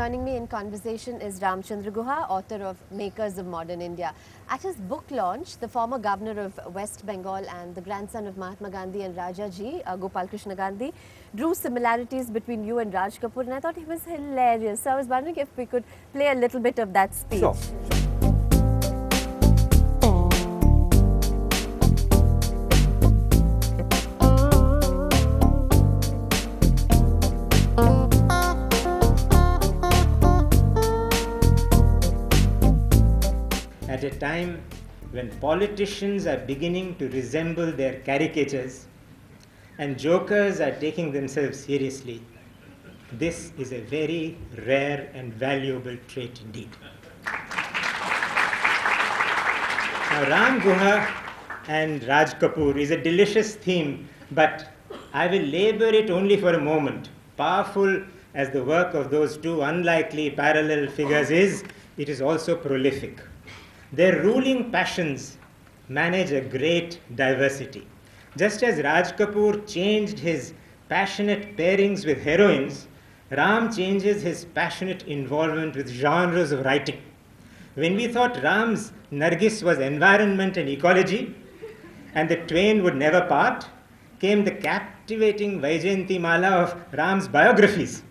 joining me in conversation is Ramachandra Guha, author of Makers of Modern India. At his book launch, the former governor of West Bengal and the grandson of Mahatma Gandhi and Rajaji, Gopal Krishna Gandhi, drew similarities between you and Raj Kapoor, and I thought he was hilarious. So I was wondering if we could play a little bit of that speech. Sure. At a time when politicians are beginning to resemble their caricatures and jokers are taking themselves seriously, this is a very rare and valuable trait indeed. Now, Ram Guha and Raj Kapoor is a delicious theme, but I will labor it only for a moment. Powerful as the work of those two unlikely parallel figures is, it is also prolific. Their ruling passions manage a great diversity. Just as Raj Kapoor changed his passionate pairings with heroines, Ram changes his passionate involvement with genres of writing. When we thought Ram's Nargis was environment and ecology, and the twain would never part, came the captivating Vaijayanti Mala of Ram's biographies.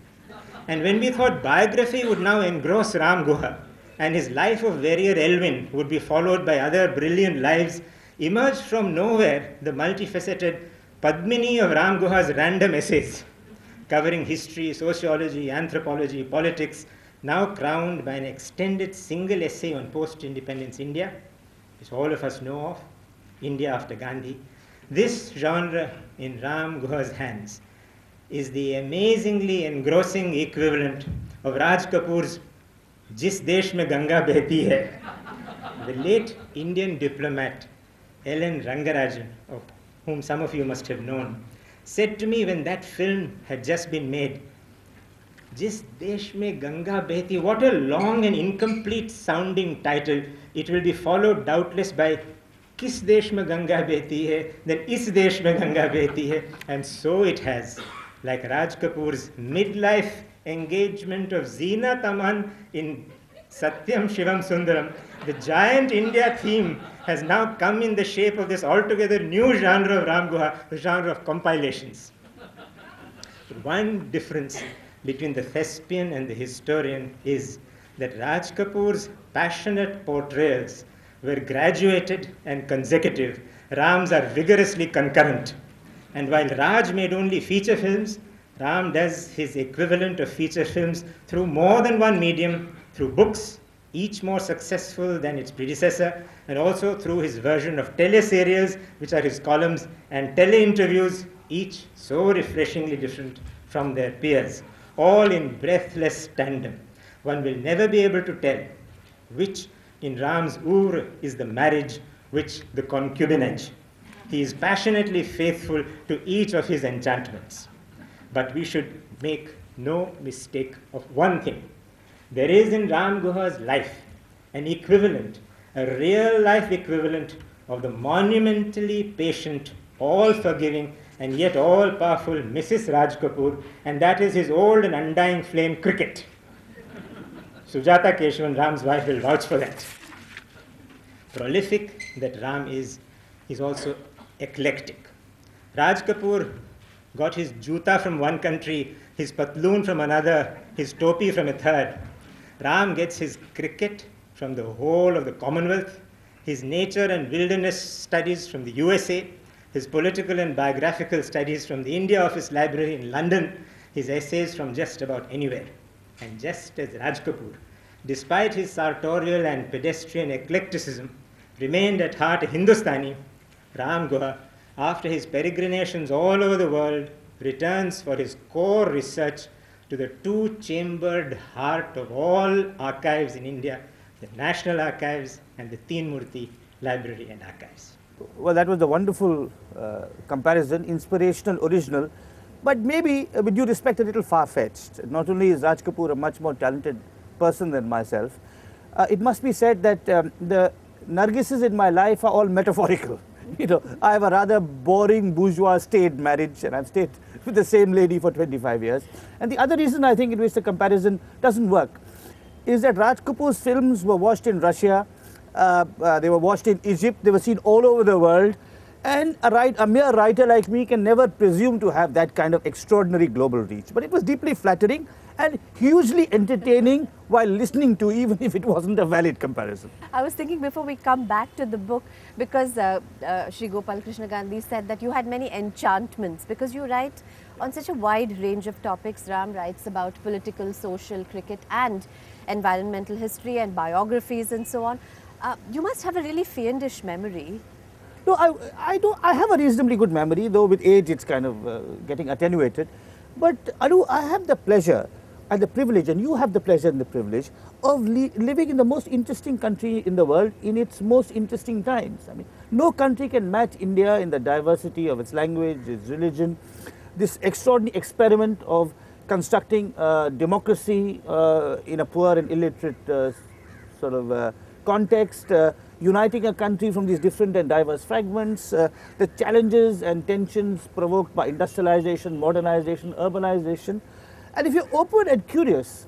And when we thought biography would now engross Ram Guha, and his life of warrior Elwin would be followed by other brilliant lives, emerged from nowhere the multifaceted Padmini of Ram Guha's random essays, covering history, sociology, anthropology, politics, now crowned by an extended single essay on post-independence India, which all of us know of, India after Gandhi. This genre in Ram Guha's hands is the amazingly engrossing equivalent of Raj Kapoor's Jis Desh Mein Ganga Behti Hai. The late Indian diplomat L.N. Rangarajan, of whom some of you must have known, said to me when that film had just been made, Jis Desh Mein Ganga Behti, what a long and incomplete sounding title. It will be followed doubtless by Kis Desh Mein Ganga Behti Hai, then Is Desh Mein Ganga Behti Hai, and so it has. Like Raj Kapoor's midlife engagement of Zeenat Aman in Satyam Shivam Sundaram, the giant India theme has now come in the shape of this altogether new genre of Ram Guha, the genre of compilations. One difference between the thespian and the historian is that Raj Kapoor's passionate portrayals were graduated and consecutive. Ram's are vigorously concurrent. And while Raj made only feature films, Ram does his equivalent of feature films through more than one medium, through books, each more successful than its predecessor, and also through his version of teleserials, which are his columns, and tele-interviews, each so refreshingly different from their peers, all in breathless tandem. One will never be able to tell which in Ram's oeuvre is the marriage, which the concubinage. He is passionately faithful to each of his enchantments. But we should make no mistake of one thing. There is in Ram Guha's life an equivalent, a real life equivalent of the monumentally patient, all-forgiving, and yet all-powerful Mrs. Raj Kapoor, and that is his old and undying flame, cricket. Sujata Keshavan, Ram's wife, will vouch for that. Prolific that Ram is, he's also eclectic. Raj Kapoor got his juta from one country, his patloon from another, his topi from a third. Ram gets his cricket from the whole of the Commonwealth, his nature and wilderness studies from the USA, his political and biographical studies from the India Office Library in London, his essays from just about anywhere. And just as Raj Kapoor, despite his sartorial and pedestrian eclecticism, remained at heart a Hindustani, Ram Guha, after his peregrinations all over the world, returns for his core research to the two-chambered heart of all archives in India, the National Archives and the Teen Murti Library and Archives. Well, that was a wonderful comparison, inspirational, original, but maybe, with due respect, a little far-fetched. Not only is Raj Kapoor a much more talented person than myself, it must be said that the Nargisses in my life are all metaphorical. You know, I have a rather boring bourgeois stayed marriage, and I've stayed with the same lady for 25 years. And the other reason I think in which the comparison doesn't work is that Raj Kapoor's films were watched in Russia, they were watched in Egypt, they were seen all over the world, and a mere writer like me can never presume to have that kind of extraordinary global reach. But it was deeply flattering and hugely entertaining while listening to, even if it wasn't a valid comparison. I was thinking before we come back to the book, because Shri Gopal Krishna Gandhi said that you had many enchantments, because you write on such a wide range of topics. Ram writes about political, social, cricket and environmental history and biographies and so on. You must have a really fiendish memory. No, I have a reasonably good memory, though with age it's kind of getting attenuated. But Anu, I have the pleasure and the privilege, and you have the pleasure and the privilege of living in the most interesting country in the world in its most interesting times. I mean, no country can match India in the diversity of its language, its religion, this extraordinary experiment of constructing democracy in a poor and illiterate sort of context, uniting a country from these different and diverse fragments, the challenges and tensions provoked by industrialization, modernization, urbanization. And if you're open and curious,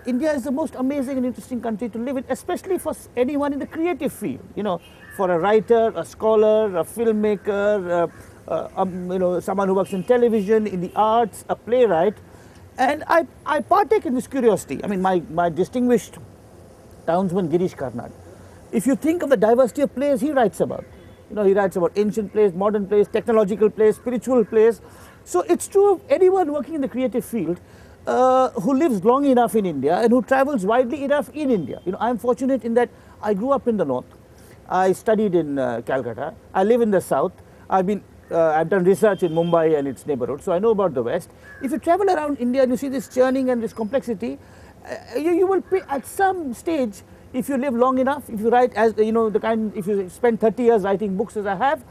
India is the most amazing and interesting country to live in, especially for anyone in the creative field. You know, for a writer, a scholar, a filmmaker, you know, someone who works in television, in the arts, a playwright. And I partake in this curiosity. I mean, my distinguished townsman Girish Karnad, if you think of the diversity of plays he writes about, you know, he writes about ancient plays, modern plays, technological plays, spiritual plays. So it's true of anyone working in the creative field who lives long enough in India and who travels widely enough in India. You know, I'm fortunate in that I grew up in the north. I studied in Calcutta. I live in the south. I've done research in Mumbai and its neighborhood, so I know about the west. If you travel around India and you see this churning and this complexity, you will pay at some stage, if you live long enough, if you write as you know the kind, if you spend 30 years writing books as I have,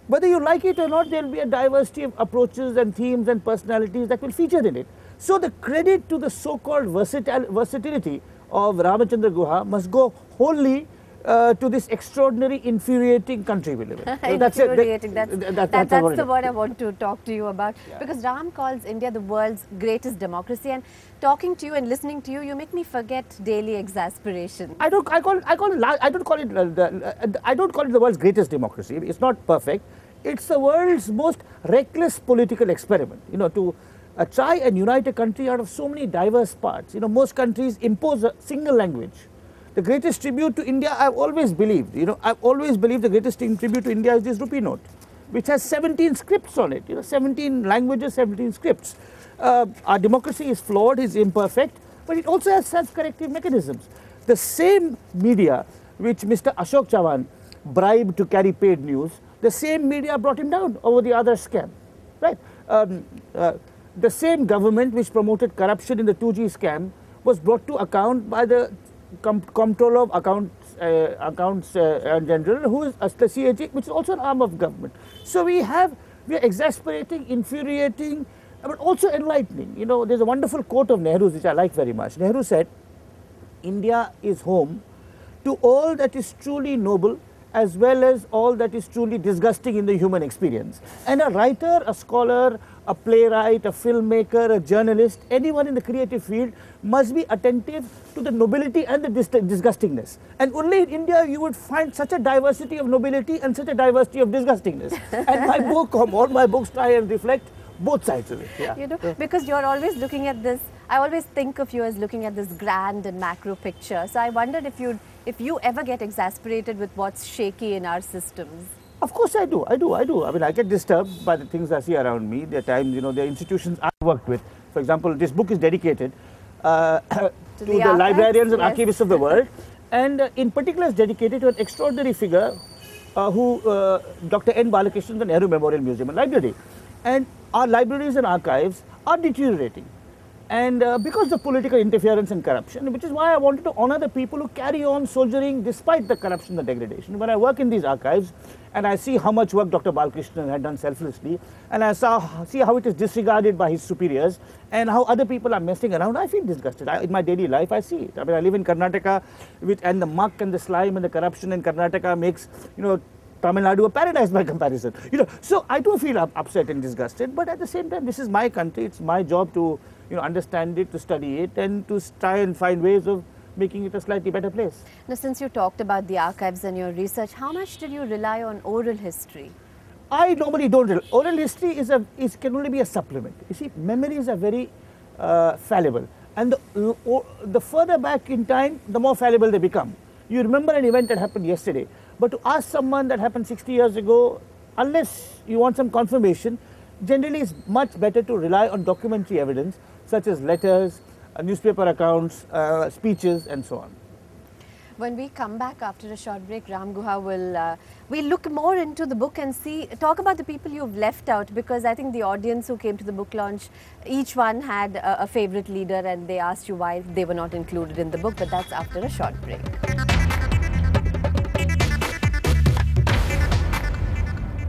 whether you like it or not, there will be a diversity of approaches and themes and personalities that will feature in it. So the credit to the so-called versatility of Ramachandra Guha must go wholly to this extraordinary, infuriating country we live in. Infuriating, that's the word I want to talk to you about. Yeah. Because Ram calls India the world's greatest democracy, and talking to you and listening to you, you make me forget daily exasperation. I don't call it the world's greatest democracy. It's not perfect. It's the world's most reckless political experiment. You know, to try and unite a country out of so many diverse parts. You know, most countries impose a single language. The greatest tribute to India, I've always believed, you know, I've always believed the greatest tribute to India is this rupee note, which has 17 scripts on it, you know, 17 languages, 17 scripts. Our democracy is flawed, is imperfect, but it also has self-corrective mechanisms. The same media which Mr. Ashok Chavan bribed to carry paid news, the same media brought him down over the other scam, right? The same government which promoted corruption in the 2G scam was brought to account by the Comptroller of Accounts General, who is the CAG, which is also an arm of government. So we are exasperating, infuriating, but also enlightening. You know, there's a wonderful quote of Nehru's which I like very much. Nehru said, "India is home to all that is truly noble, as well as all that is truly disgusting in the human experience." And a writer, a scholar, a playwright, a filmmaker, a journalist, anyone in the creative field must be attentive to the nobility and the disgustingness. And only in India you would find such a diversity of nobility and such a diversity of disgustingness. And my book, all my books try and reflect both sides of it. Yeah. You know, because you're always looking at this, I always think of you as looking at this grand and macro picture. So I wondered if you ever get exasperated with what's shaky in our systems. Of course I do. I mean, I get disturbed by the things I see around me. There are times, you know, there are institutions I worked with. For example, this book is dedicated to the librarians and archivists of the world. And in particular, it's dedicated to an extraordinary figure Dr. N. Balakrishnan, the Nehru Memorial Museum and Library. And our libraries and archives are deteriorating. And because of political interference and corruption, which is why I wanted to honor the people who carry on soldiering despite the corruption and degradation. When I work in these archives and I see how much work Dr. Balakrishnan had done selflessly, and I see how it is disregarded by his superiors and how other people are messing around, I feel disgusted. In my daily life, I see it. I mean, I live in Karnataka, and the muck and the slime and the corruption in Karnataka makes, you know, Tamil Nadu a paradise by comparison. You know, so I do feel upset and disgusted, but at the same time, this is my country. It's my job to, you know, understand it, to study it, and to try and find ways of making it a slightly better place. Now, since you talked about the archives and your research, how much did you rely on oral history? I normally don't. Oral history can only be a supplement. You see, memories are very fallible, and the further back in time, the more fallible they become. You remember an event that happened yesterday, but to ask someone that happened 60 years ago, unless you want some confirmation, generally it's much better to rely on documentary evidence such as letters, newspaper accounts, speeches, and so on. When we come back after a short break, Ram Guha will look more into the book and talk about the people you've left out, because I think the audience who came to the book launch, each one had a favorite leader and they asked you why they were not included in the book, but that's after a short break.